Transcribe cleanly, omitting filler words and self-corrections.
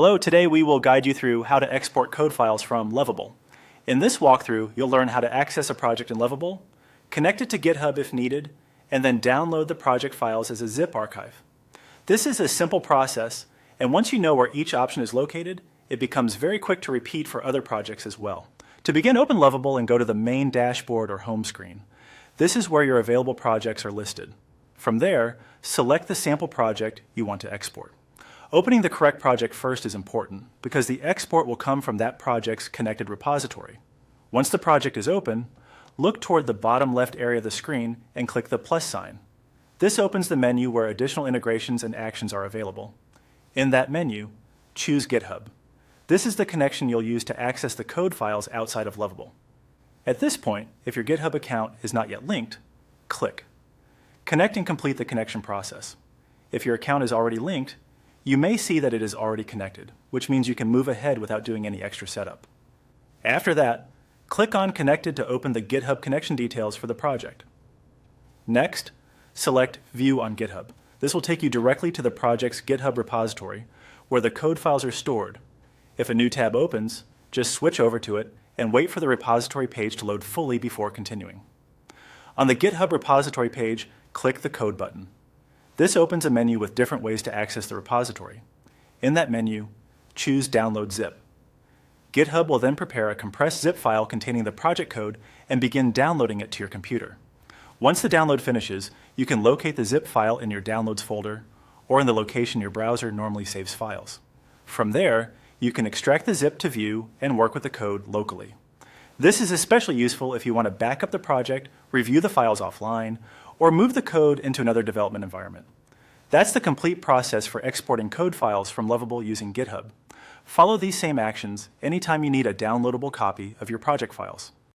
Hello, today we will guide you through how to export code files from Lovable. In this walkthrough, you'll learn how to access a project in Lovable, connect it to GitHub if needed, and then download the project files as a zip archive. This is a simple process, and once you know where each option is located, it becomes very quick to repeat for other projects as well. To begin, open Lovable and go to the main dashboard or home screen. This is where your available projects are listed. From there, select the sample project you want to export. Opening the correct project first is important because the export will come from that project's connected repository. Once the project is open, look toward the bottom left area of the screen and click the plus sign. This opens the menu where additional integrations and actions are available. In that menu, choose GitHub. This is the connection you'll use to access the code files outside of Lovable. At this point, if your GitHub account is not yet linked, click. Connect and complete the connection process. If your account is already linked, you may see that it is already connected, which means you can move ahead without doing any extra setup. After that, click on Connected to open the GitHub connection details for the project. Next, select View on GitHub. This will take you directly to the project's GitHub repository, where the code files are stored. If a new tab opens, just switch over to it and wait for the repository page to load fully before continuing. On the GitHub repository page, click the Code button. This opens a menu with different ways to access the repository. In that menu, choose Download Zip. GitHub will then prepare a compressed zip file containing the project code and begin downloading it to your computer. Once the download finishes, you can locate the zip file in your Downloads folder or in the location your browser normally saves files. From there, you can extract the zip to view and work with the code locally. This is especially useful if you want to back up the project, review the files offline, or move the code into another development environment. That's the complete process for exporting code files from Lovable using GitHub. Follow these same actions anytime you need a downloadable copy of your project files.